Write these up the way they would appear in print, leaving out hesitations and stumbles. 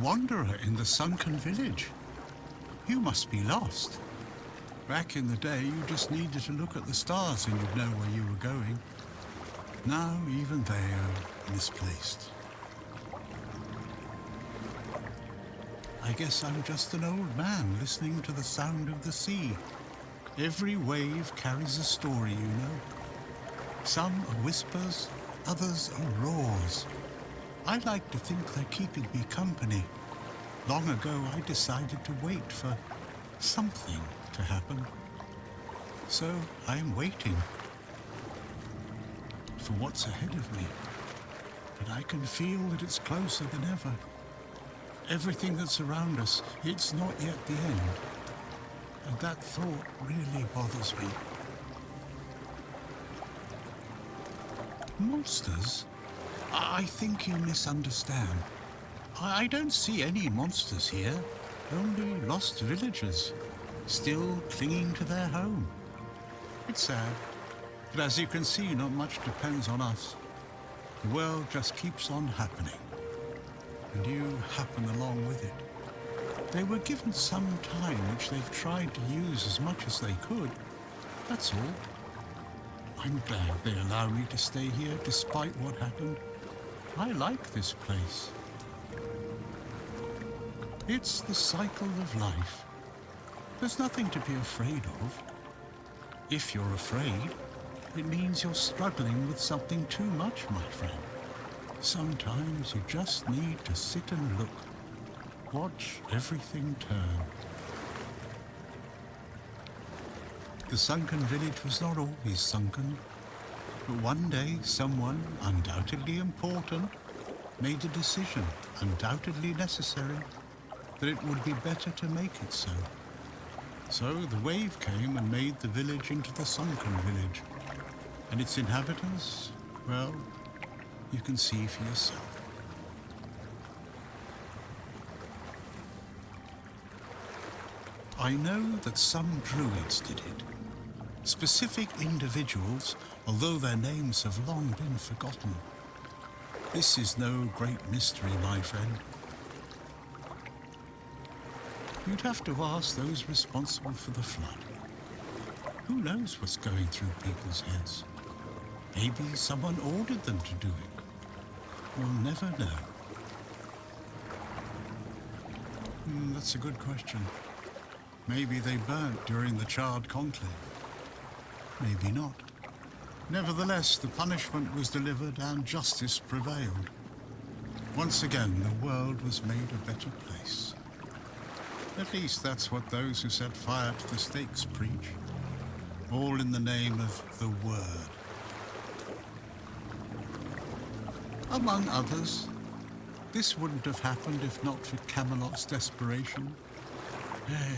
wanderer in the sunken village. You must be lost. Back in the day, you just needed to look at the stars and you'd know where you were going. Now, even they are misplaced. I guess I'm just an old man listening to the sound of the sea. Every wave carries a story, you know. Some are whispers, others are roars. I like to think they're keeping me company. Long ago, I decided to wait for something to happen. So I'm waiting for what's ahead of me. But I can feel that it's closer than ever. Everything that's around us, it's not yet the end. And that thought really bothers me. Monsters? I think you misunderstand. I don't see any monsters here, only lost villagers, still clinging to their home. It's sad, but as you can see, not much depends on us. The world just keeps on happening, and you happen along with it. They were given some time which they've tried to use as much as they could. That's all. I'm glad they allow me to stay here despite what happened. I like this place. It's the cycle of life. There's nothing to be afraid of. If you're afraid, it means you're struggling with something too much, my friend. Sometimes you just need to sit and look. Watch everything turn. The sunken village was not always sunken, but one day someone, undoubtedly important, made a decision, undoubtedly necessary, that it would be better to make it so. So the wave came and made the village into the sunken village. And its inhabitants, well, you can see for yourself. I know that some druids did it. Specific individuals, although their names have long been forgotten. This is no great mystery, my friend. You'd have to ask those responsible for the flood. Who knows what's going through people's heads? Maybe someone ordered them to do it. We'll never know. That's a good question. Maybe they burnt during the charred conclave. Maybe not. Nevertheless, the punishment was delivered and justice prevailed. Once again, the world was made a better place. At least that's what those who set fire to the stakes preach. All in the name of the Word. Among others, this wouldn't have happened if not for Camelot's desperation. Hey,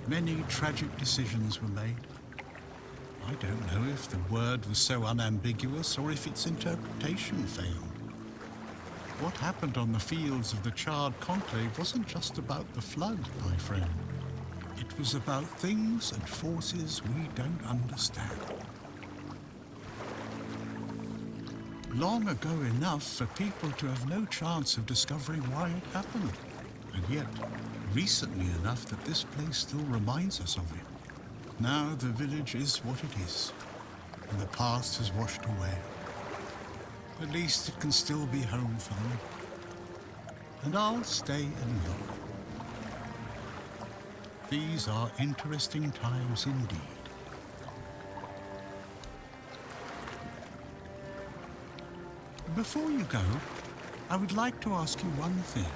many tragic decisions were made. I don't know if the word was so unambiguous or if its interpretation failed. What happened on the fields of the charred conclave wasn't just about the flood, my friend. It was about things and forces we don't understand. Long ago enough for people to have no chance of discovering why it happened, and yet recently enough that this place still reminds us of it. Now the village is what it is, and the past has washed away. At least it can still be home for them. And I'll stay and look. These are interesting times indeed. Before you go, I would like to ask you one thing.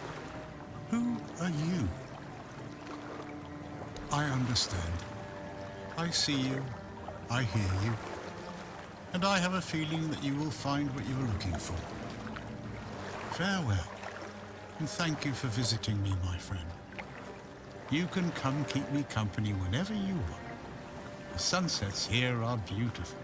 Who are you? I understand. I see you. I hear you. And I have a feeling that you will find what you are looking for. Farewell, and thank you for visiting me, my friend. You can come keep me company whenever you want. The sunsets here are beautiful.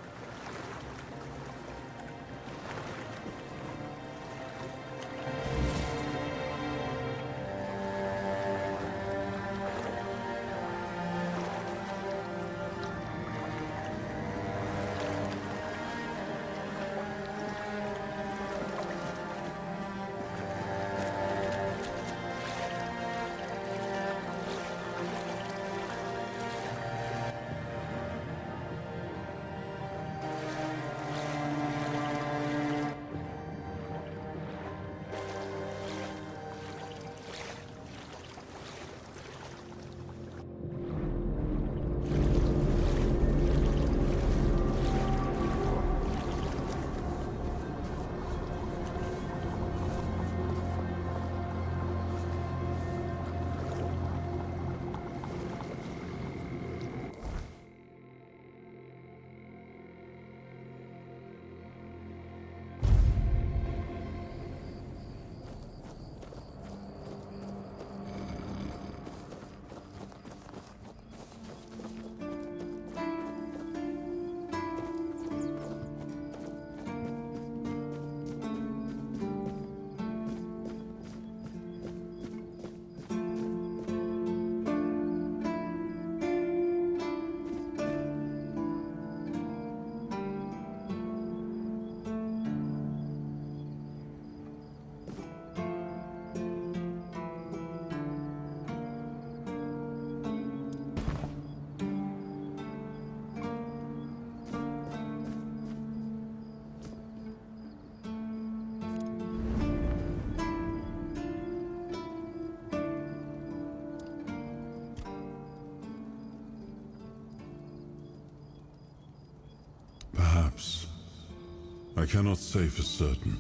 I cannot say for certain.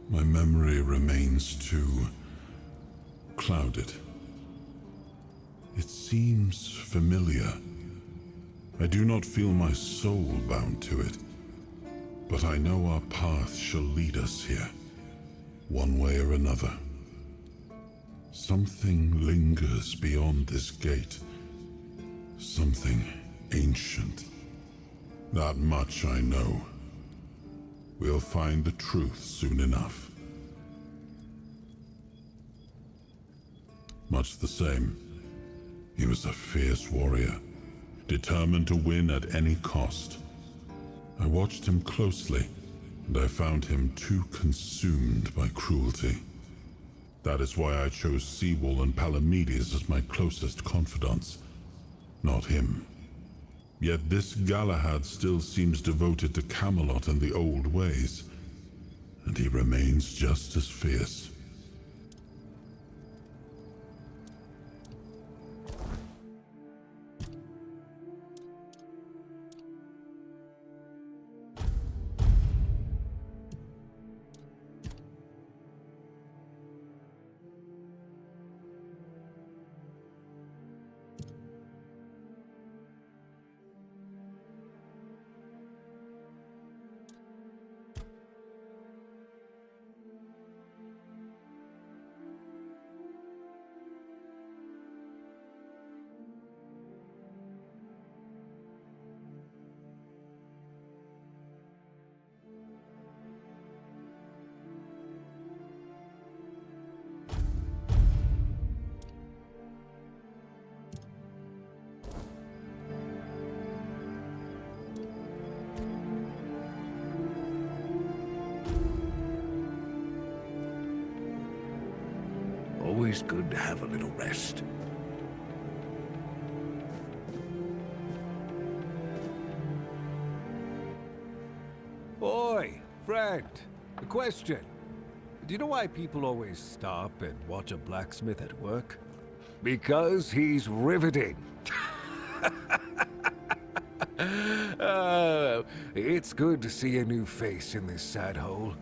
My memory remains too clouded. It seems familiar. I do not feel my soul bound to it, but I know our path shall lead us here, one way or another. Something lingers beyond this gate. Something ancient. That much I know. We'll find the truth soon enough. Much the same. He was a fierce warrior, determined to win at any cost. I watched him closely, and I found him too consumed by cruelty. That is why I chose Seawall and Palamedes as my closest confidants, not him. Yet this Galahad still seems devoted to Camelot and the old ways, and he remains just as fierce. Always good to have a little rest. Oi, friend. A question. Do you know why people always stop and watch a blacksmith at work? Because he's riveting. It's good to see a new face in this sad hole.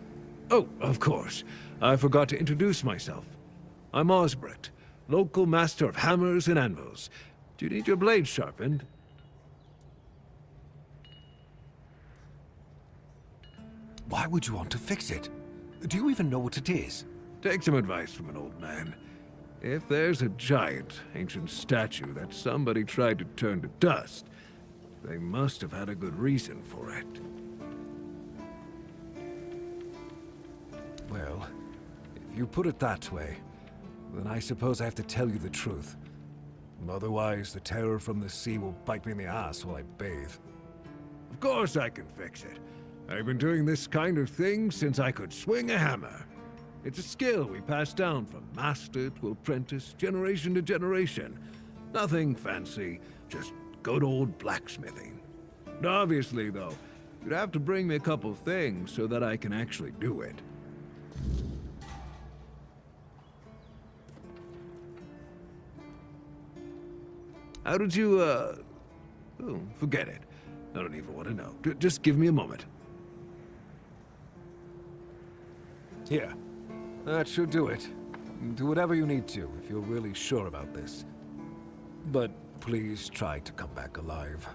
Oh, of course. I forgot to introduce myself. I'm Osbert, local master of hammers and anvils. Do you need your blade sharpened? Why would you want to fix it? Do you even know what it is? Take some advice from an old man. If there's a giant, ancient statue that somebody tried to turn to dust, they must have had a good reason for it. Well, if you put it that way, then I suppose I have to tell you the truth. Otherwise, the terror from the sea will bite me in the ass while I bathe. Of course I can fix it. I've been doing this kind of thing since I could swing a hammer. It's a skill we pass down from master to apprentice, generation to generation. Nothing fancy, just good old blacksmithing. And obviously, though, you'd have to bring me a couple things so that I can actually do it. How did you, Oh, forget it. I don't even want to know. Just give me a moment. Here. That should do it. Do whatever you need to if you're really sure about this. But please try to come back alive.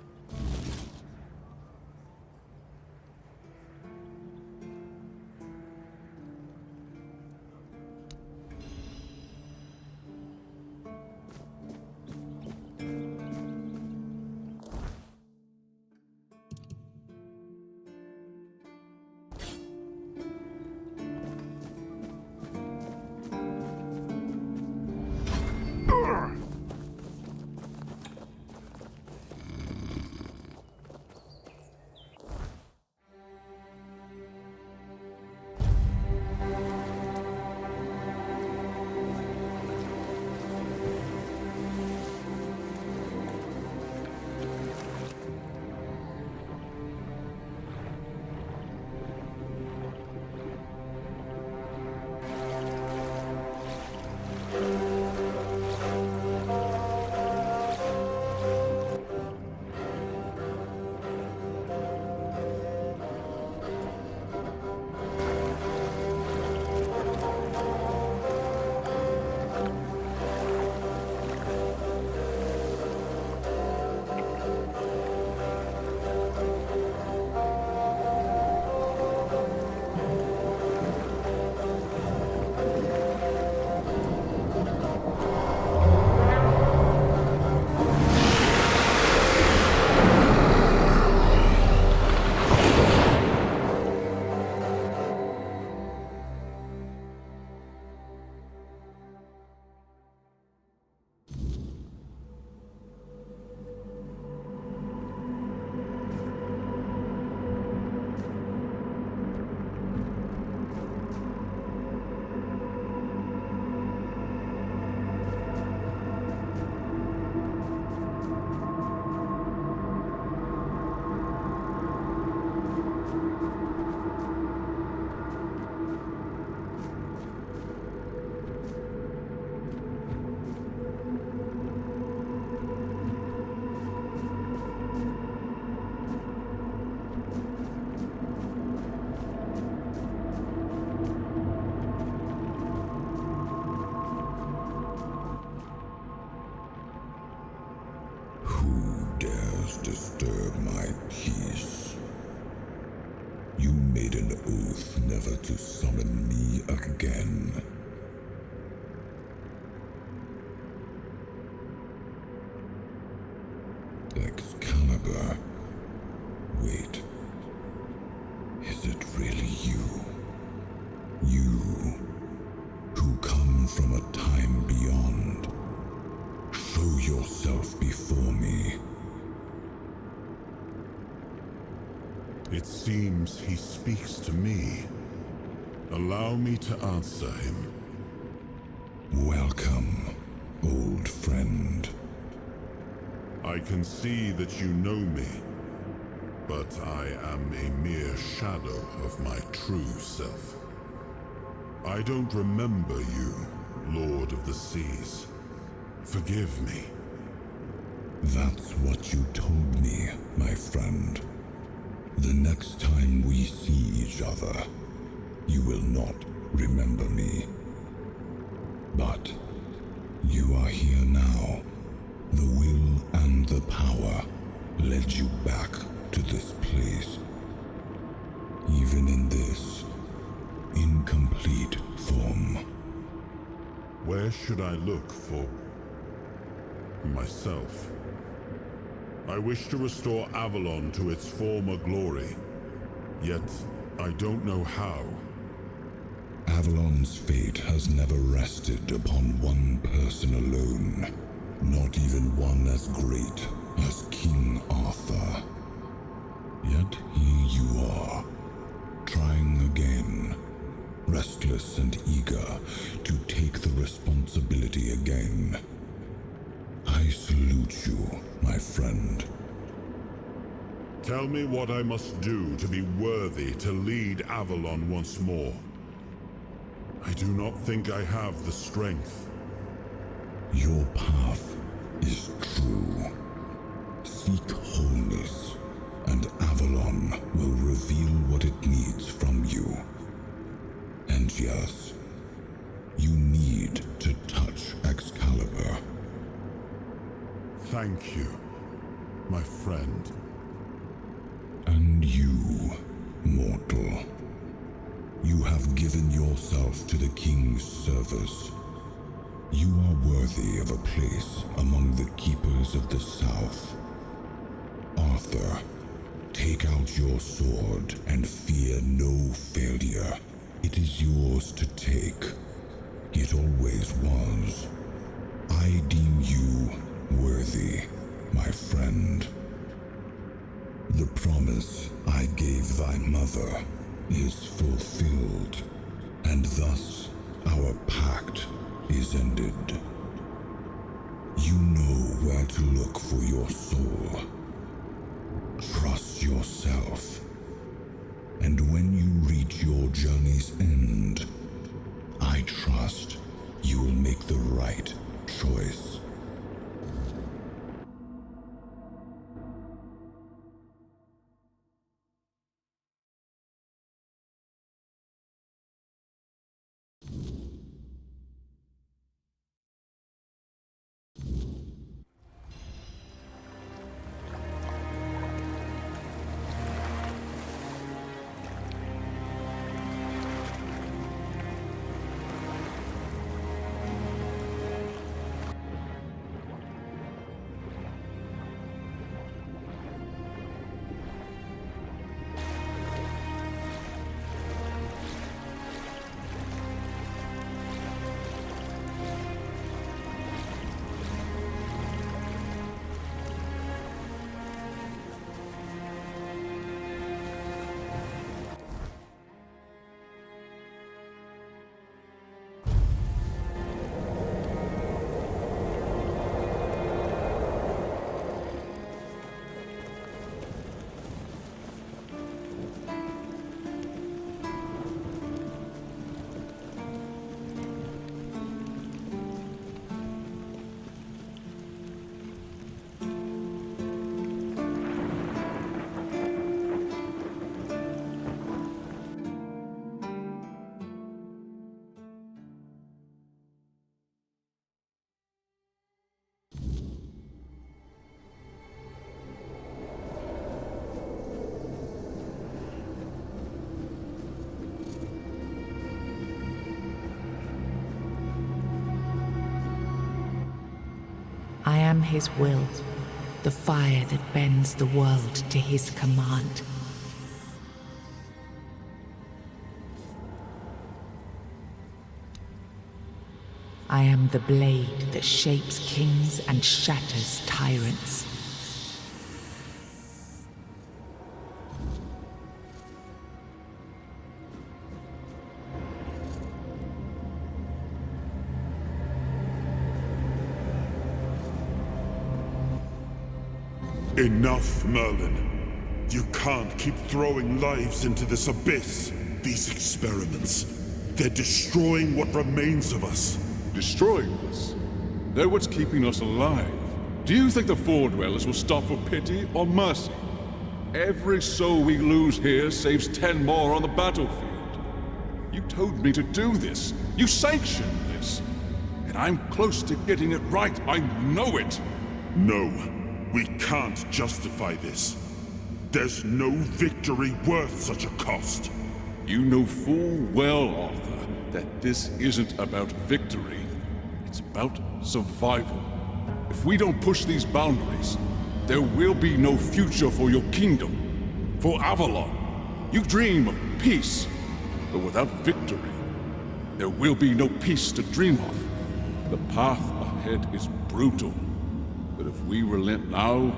Who dares disturb my peace? You made an oath never to summon me again. Excalibur. Wait. Is it really you? You, who come from a time beyond. Show yourself before me. It seems he speaks to me. Allow me to answer him. Welcome, old friend. I can see that you know me, but I am a mere shadow of my true self. I don't remember you, Lord of the Seas. Forgive me. That's what you told me, my friend. The next time we see each other, you will not remember me. But you are here now. The will and the power led you back to this place. Even in this incomplete form. Where should I look for myself? I wish to restore Avalon to its former glory, yet I don't know how. Avalon's fate has never rested upon one person alone, not even one as great as King Arthur. Yet here you are, trying again, restless and eager to take the responsibility again. I salute you, my friend. Tell me what I must do to be worthy to lead Avalon once more. I do not think I have the strength. Your path is true. Seek wholeness, and Avalon will reveal what it needs from you. And yes, you need to touch Excalibur. Thank you, my friend. And you, mortal. You have given yourself to the King's service. You are worthy of a place among the keepers of the South. Arthur, take out your sword and fear no failure. It is yours to take. It always was. I deem you worthy, my friend. The promise I gave thy mother is fulfilled, and thus our pact is ended. You know where to look for your soul. Trust yourself, and when you reach your journey's end, I trust you will make the right choice. I am his will, the fire that bends the world to his command. I am the blade that shapes kings and shatters tyrants. Enough, Merlin. You can't keep throwing lives into this abyss. These experiments, they're destroying what remains of us. Destroying us? They're what's keeping us alive. Do you think the Four Dwellers will stop for pity or mercy? Every soul we lose here saves 10 more on the battlefield. You told me to do this. You sanctioned this. And I'm close to getting it right. I know it. No, we can't justify this. There's no victory worth such a cost. You know full well, Arthur, that this isn't about victory. It's about survival. If we don't push these boundaries, there will be no future for your kingdom, for Avalon. You dream of peace, but without victory, there will be no peace to dream of. The path ahead is brutal, but if we relent now,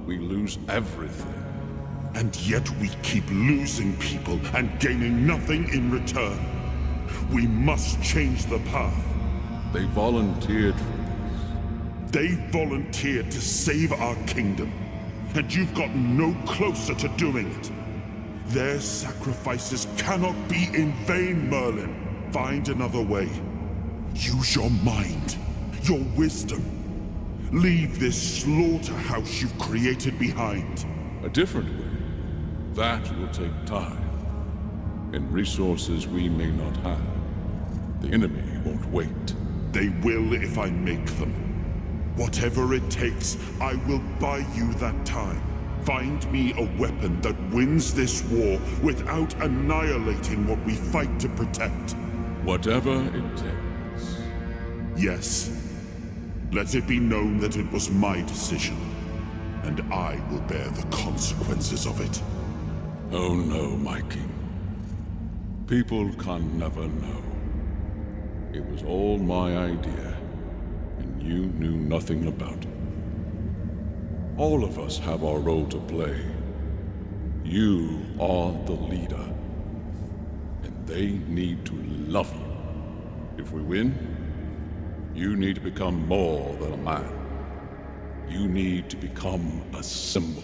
we lose everything. And yet we keep losing people and gaining nothing in return. We must change the path. They volunteered for this. They volunteered to save our kingdom, and you've gotten no closer to doing it. Their sacrifices cannot be in vain, Merlin. Find another way. Use your mind, your wisdom. Leave this slaughterhouse you've created behind. A different way. That will take time, and resources we may not have. The enemy won't wait. They will if I make them. Whatever it takes, I will buy you that time. Find me a weapon that wins this war without annihilating what we fight to protect. Whatever it takes. Yes. Let it be known that it was my decision, and I will bear the consequences of it. Oh no, my king. People can never know. It was all my idea, and you knew nothing about it. All of us have our role to play. You are the leader, and they need to love you. If we win, you need to become more than a man. You need to become a symbol.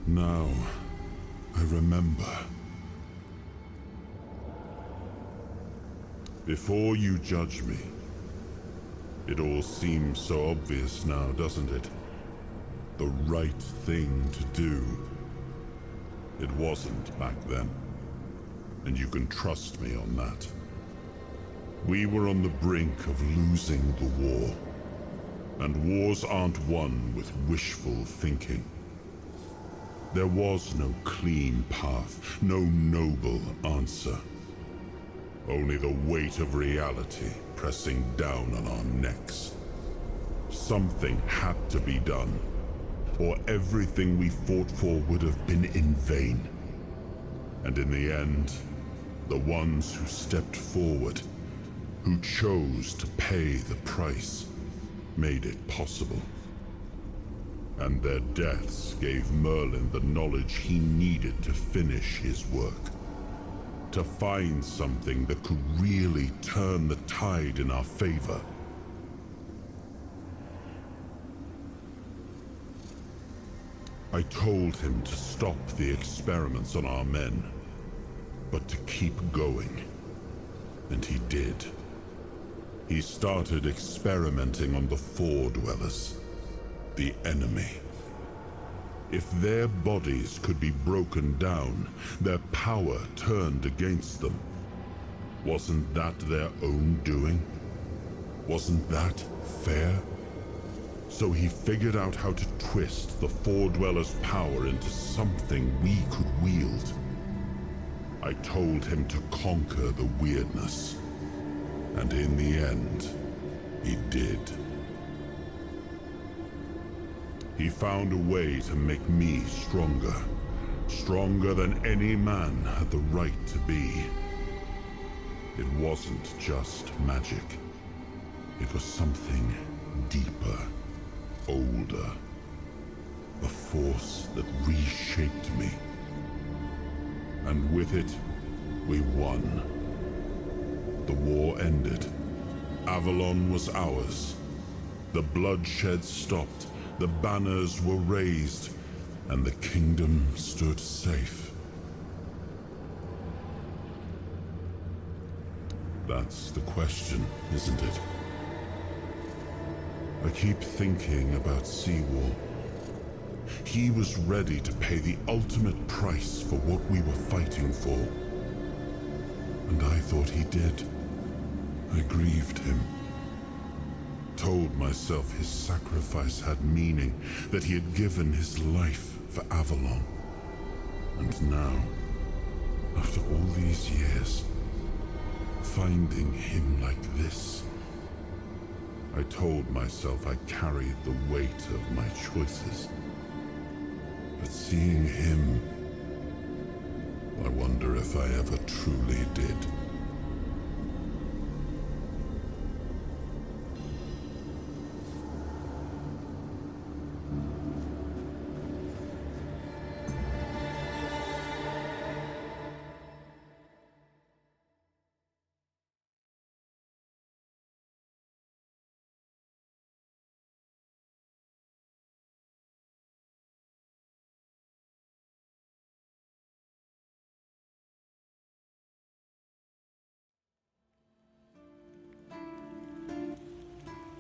Now, I remember. Before you judge me, it all seems so obvious now, doesn't it? The right thing to do. It wasn't back then, and you can trust me on that. We were on the brink of losing the war, and wars aren't won with wishful thinking. There was no clean path, no noble answer. Only the weight of reality pressing down on our necks. Something had to be done, or everything we fought for would have been in vain. And in the end, the ones who stepped forward, who chose to pay the price, made it possible. And their deaths gave Merlin the knowledge he needed to finish his work. To find something that could really turn the tide in our favor. I told him to stop the experiments on our men, but to keep going. And he did. He started experimenting on the Four Dwellers, the enemy. If their bodies could be broken down, their power turned against them. Wasn't that their own doing? Wasn't that fair? So he figured out how to twist the Four Dwellers' power into something we could wield. I told him to conquer the weirdness. And in the end, he did. He found a way to make me stronger. Stronger than any man had the right to be. It wasn't just magic. It was something deeper, older. A force that reshaped me. And with it, we won. The war ended. Avalon was ours. The bloodshed stopped. The banners were raised, and the kingdom stood safe. That's the question, isn't it? I keep thinking about Seawall. He was ready to pay the ultimate price for what we were fighting for. And I thought he did. I grieved him. Told myself his sacrifice had meaning, that he had given his life for Avalon. And now, after all these years, finding him like this, I told myself I carried the weight of my choices. But seeing him, I wonder if I ever truly did.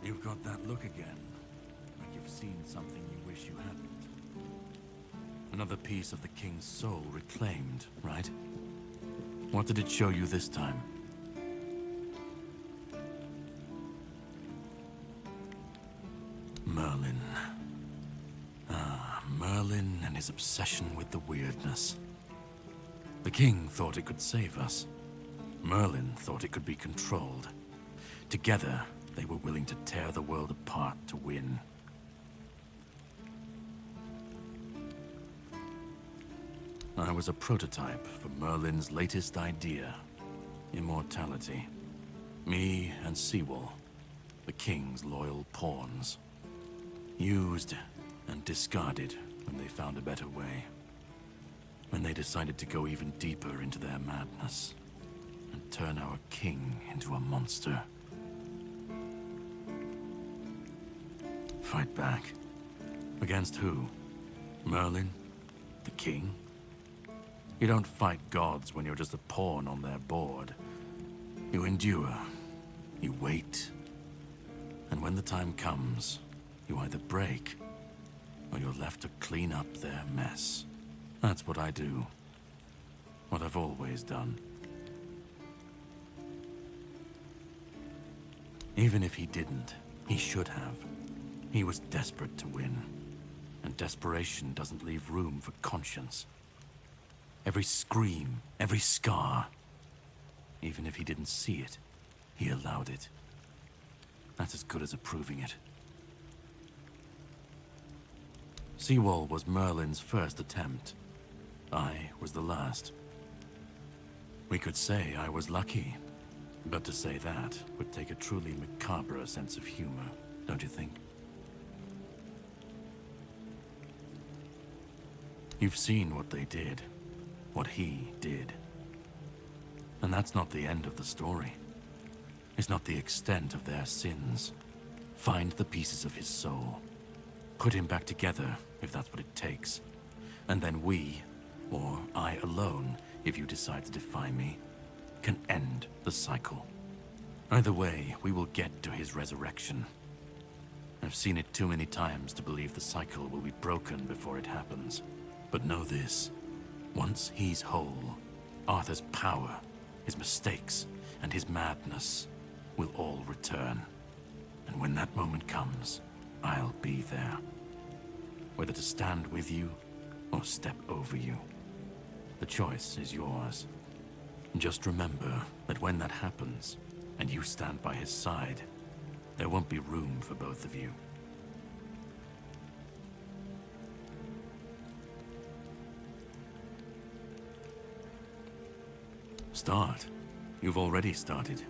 You've got that look again, like you've seen something you wish you hadn't. Another piece of the king's soul reclaimed, right? What did it show you this time? Merlin. Ah, Merlin and his obsession with the weirdness. The king thought it could save us. Merlin thought it could be controlled. Together, they were willing to tear the world apart to win. I was a prototype for Merlin's latest idea, immortality. Me and Seawall, the king's loyal pawns. Used and discarded when they found a better way. When they decided to go even deeper into their madness and turn our king into a monster. Fight back. Against who? Merlin? The king? You don't fight gods when you're just a pawn on their board. You endure. You wait. And when the time comes, you either break, or you're left to clean up their mess. That's what I do. What I've always done. Even if he didn't, he should have. He was desperate to win, and desperation doesn't leave room for conscience. Every scream, every scar, even if he didn't see it, he allowed it. That's as good as approving it. Seawall was Merlin's first attempt. I was the last. We could say I was lucky, but to say that would take a truly macabre sense of humor, don't you think? You've seen what they did, what he did. And that's not the end of the story. It's not the extent of their sins. Find the pieces of his soul. Put him back together if that's what it takes. And then we, or I alone, if you decide to defy me, can end the cycle. Either way, we will get to his resurrection. I've seen it too many times to believe the cycle will be broken before it happens. But know this, once he's whole, Arthur's power, his mistakes, and his madness will all return. And when that moment comes, I'll be there. Whether to stand with you or step over you. The choice is yours. Just remember that when that happens, and you stand by his side, there won't be room for both of you. Start. You've already started.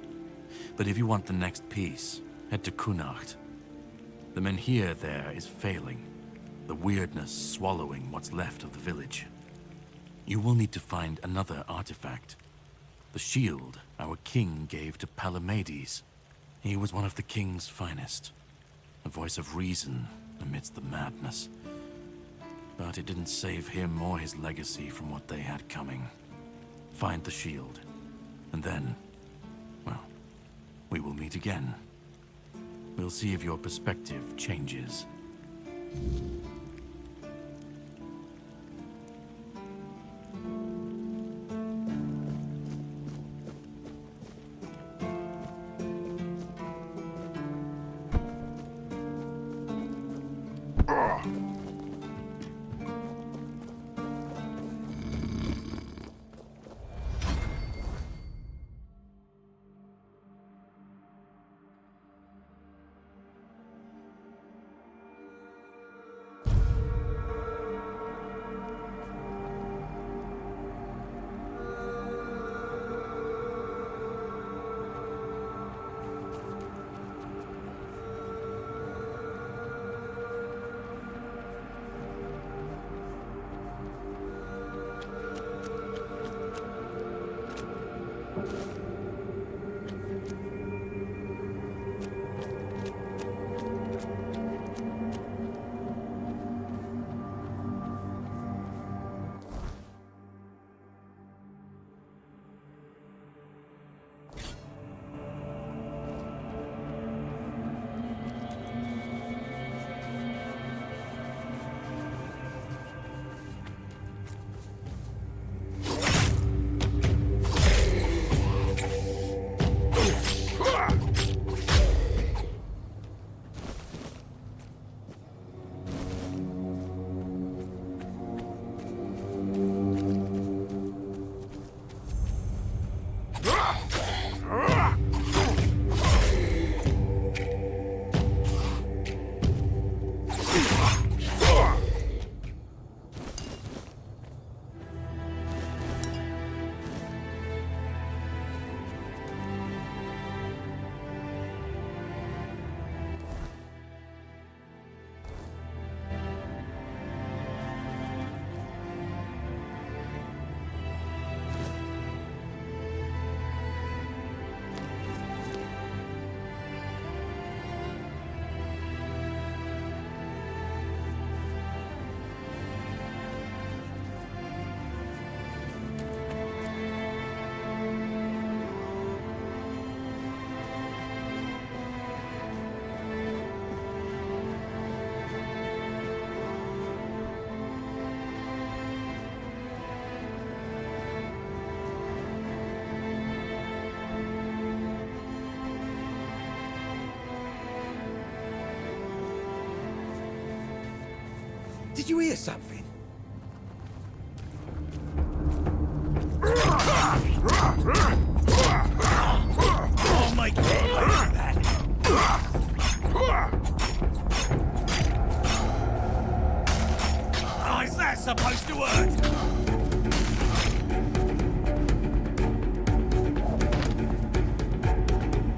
But if you want the next piece, head to Cuanacht. The menhir there is failing, the weirdness swallowing what's left of the village. You will need to find another artifact. The shield our king gave to Palamedes. He was one of the king's finest. A voice of reason amidst the madness. But it didn't save him or his legacy from what they had coming. Find the shield. And then, well, we will meet again. We'll see if your perspective changes. Did you hear something? Oh my God! That. Oh, is that supposed to hurt?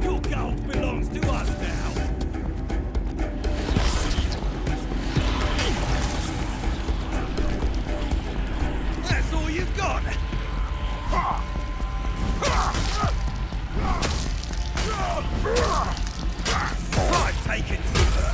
Your gold belongs to us now. That's all you've got. I've taken to her.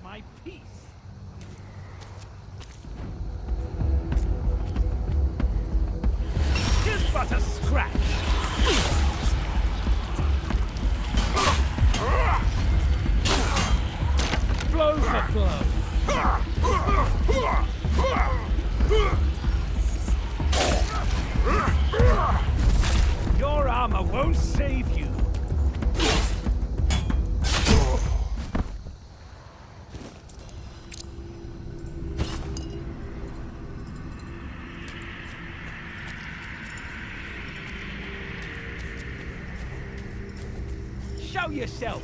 My peace. Just but a scratch. Blow for blow. Your armor won't save you. Show yourself!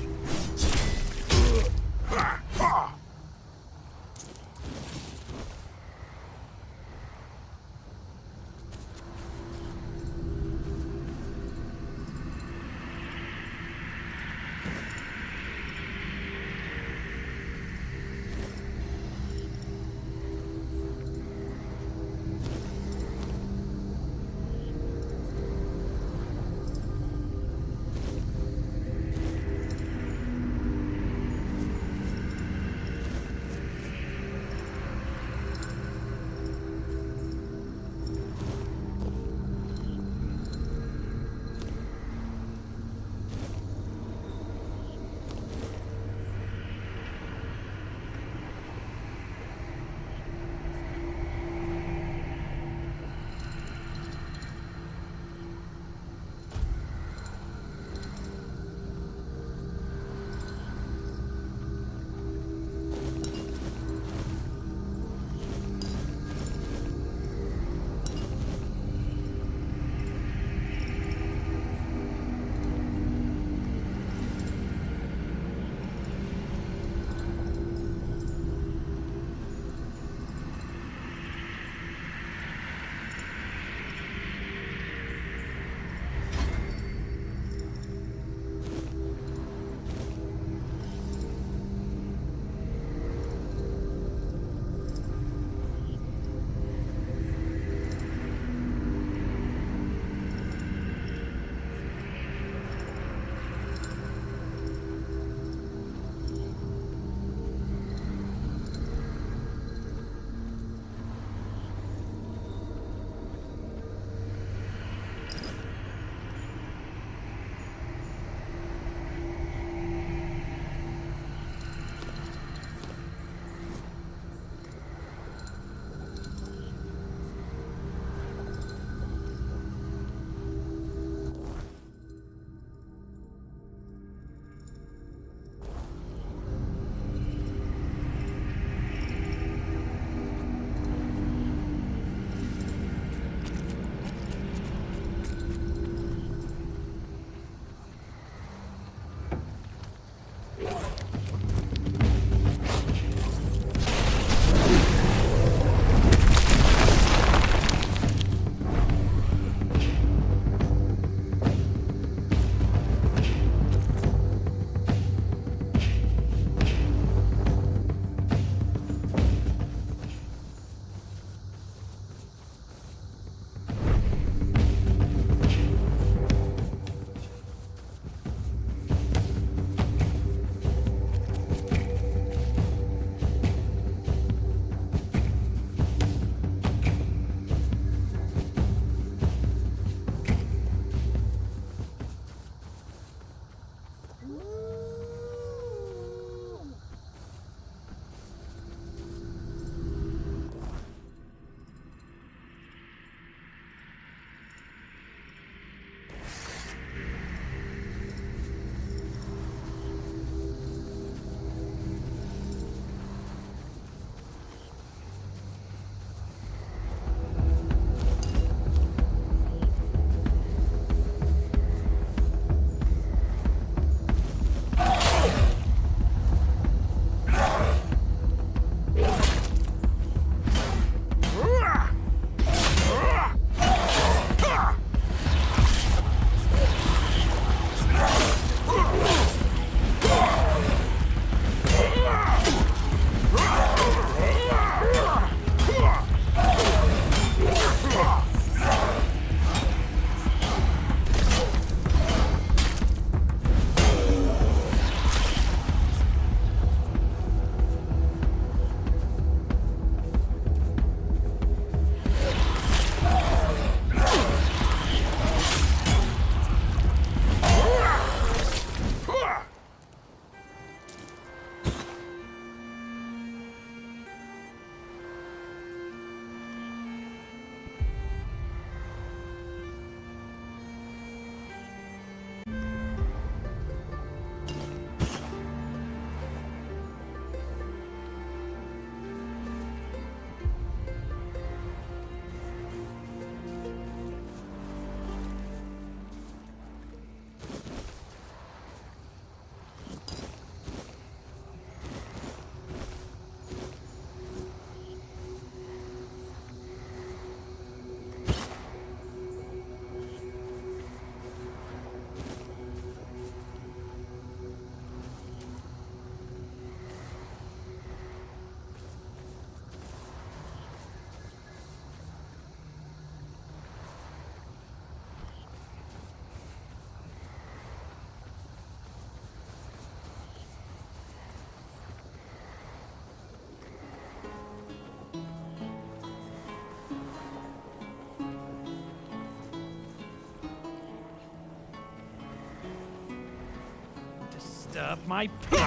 disturb my peace.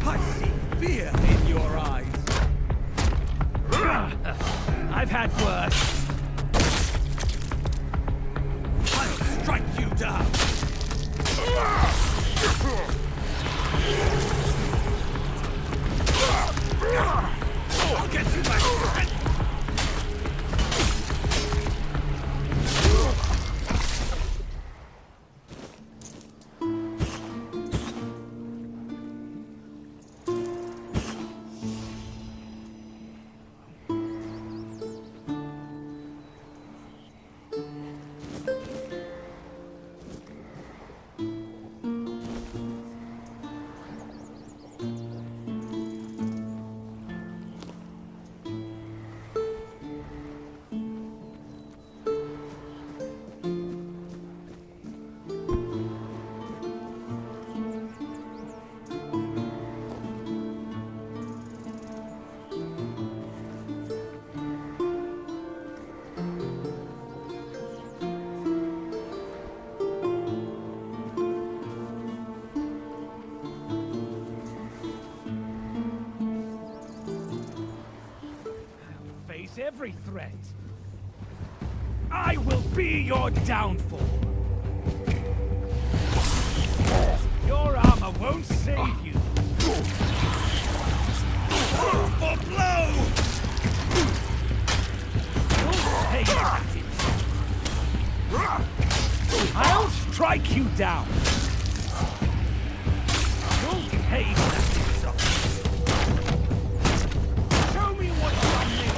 I see fear in your eyes. I've had worse. I'll strike you down. I'll get you back. Every threat. I will be your downfall. Your armor won't save you. Blow for blow! You'll pay that insult. I'll strike you down. You'll pay that insult. Show me what you are made of.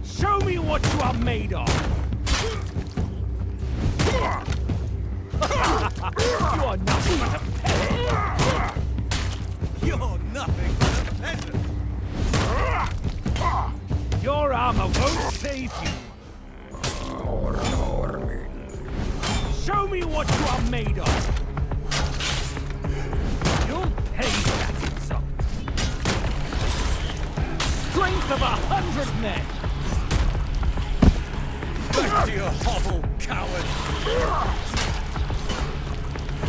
Show me what you are made of! You are nothing but a peasant! You're nothing but a peasant! Your armor won't save you! Show me what you are made of! You'll pay that insult! Strength of 100 men! Back to your hovel, coward!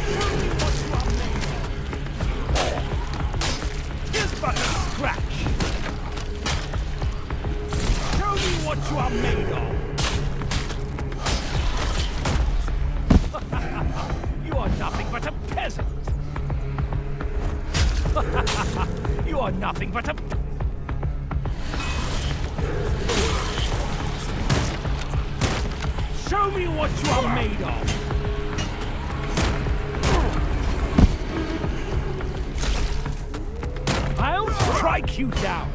Show me what you are made of! Here's but a scratch! Show me what you are made of! You are nothing but a peasant! You are nothing but a... Show me what you are made of! I'll strike you down!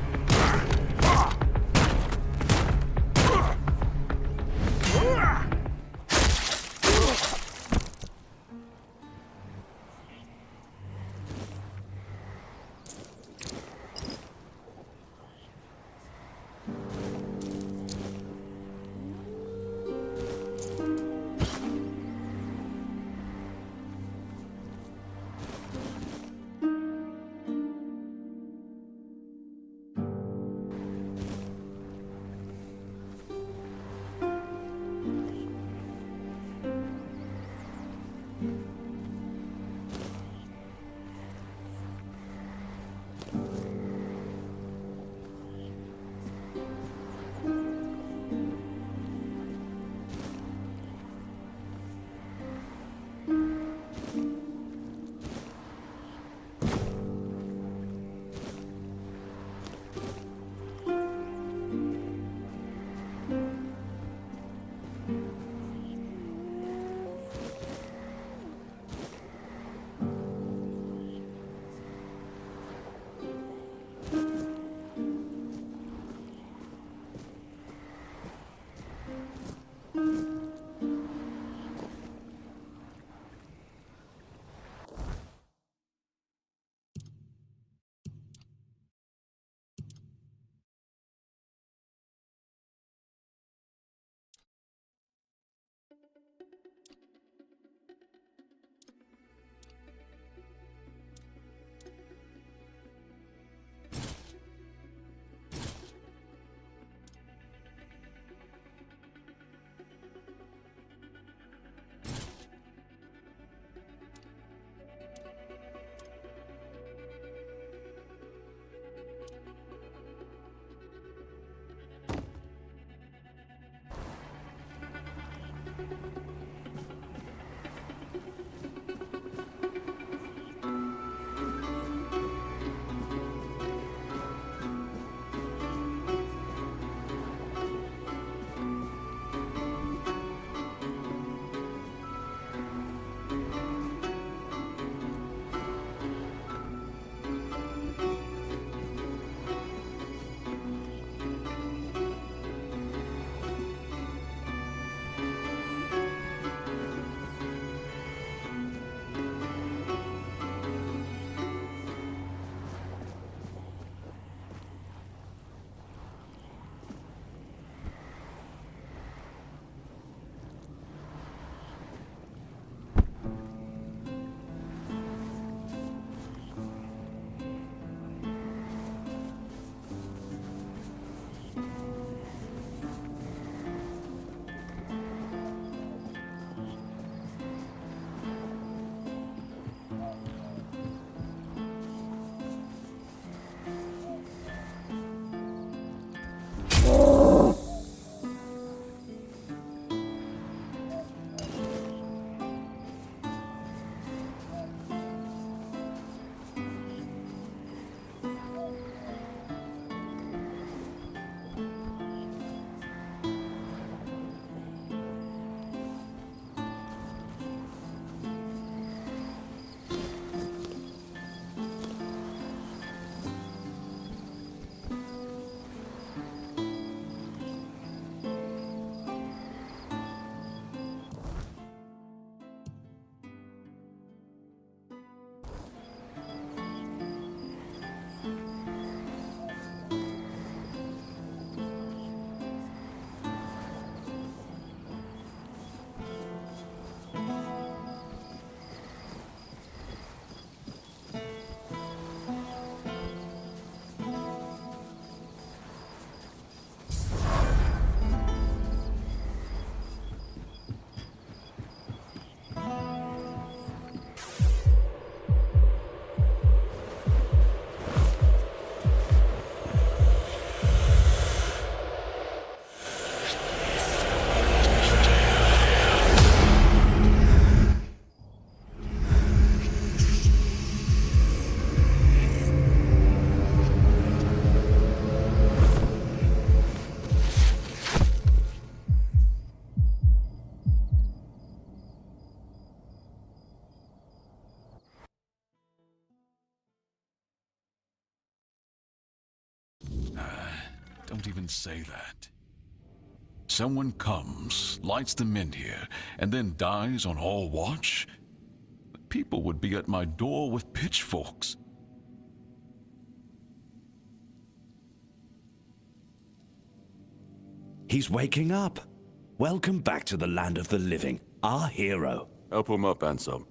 Don't even say that. Someone comes, lights them in here, and then dies on all watch? People would be at my door with pitchforks. He's waking up. Welcome back to the land of the living, our hero. Help him up, Ansem.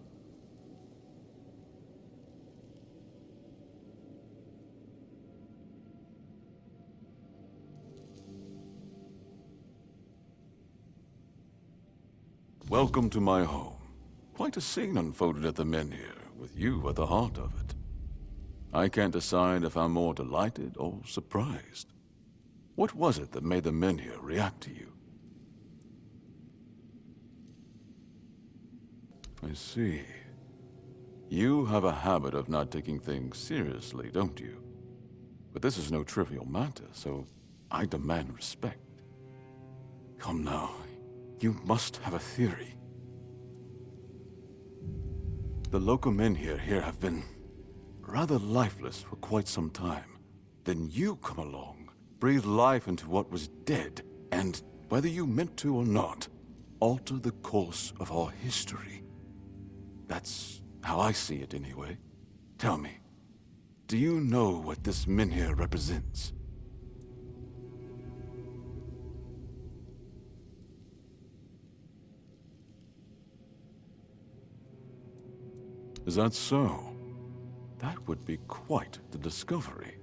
Welcome to my home. Quite a scene unfolded at the Menhir, with you at the heart of it. I can't decide if I'm more delighted or surprised. What was it that made the Menhir react to you? I see. You have a habit of not taking things seriously, don't you? But this is no trivial matter, so I demand respect. Come now. You must have a theory. The local Menhir here have been rather lifeless for quite some time. Then you come along, breathe life into what was dead, and, whether you meant to or not, alter the course of our history. That's how I see it anyway. Tell me, do you know what this Menhir represents? Is that so? That would be quite the discovery.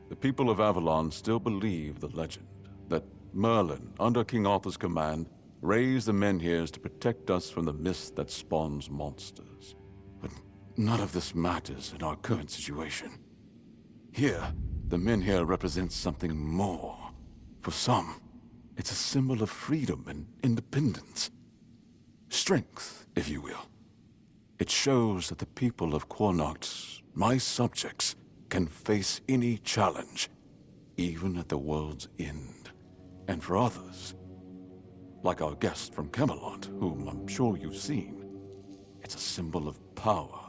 The people of Avalon still believe the legend, that Merlin, under King Arthur's command, raised the Menhirs to protect us from the mist that spawns monsters. But none of this matters in our current situation. Here, the Menhir represents something more. For some, it's a symbol of freedom and independence. strength, if you will. It shows that the people of Cuanacht, my subjects, can face any challenge, even at the world's end. And for others, like our guest from Camelot, whom I'm sure you've seen, it's a symbol of power.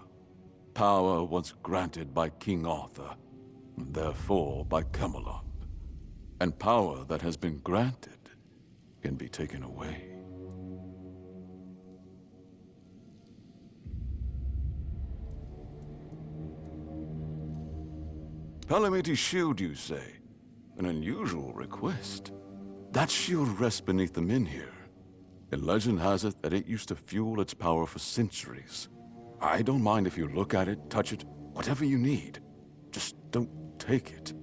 Power once granted by King Arthur, and therefore by Camelot. And power that has been granted can be taken away. Palamiti's shield, you say? An unusual request. That shield rests beneath the Menhir. And legend has it that it used to fuel its power for centuries. I don't mind if you look at it, touch it, whatever you need. Just don't take it.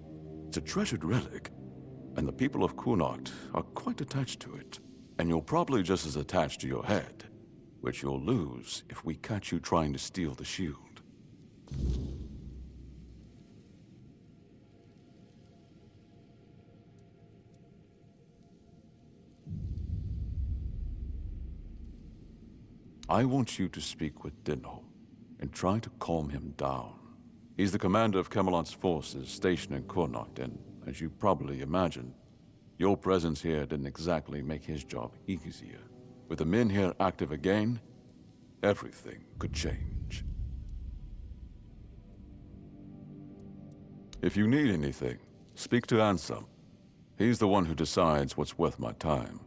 It's a treasured relic, and the people of Cuanacht are quite attached to it. And you're probably just as attached to your head, which you'll lose if we catch you trying to steal the shield. I want you to speak with Dinho, and try to calm him down. He's the commander of Camelot's forces stationed in Cuanacht, and as you probably imagine, your presence here didn't exactly make his job easier. With the men here active again, everything could change. If you need anything, speak to Ansem. He's the one who decides what's worth my time.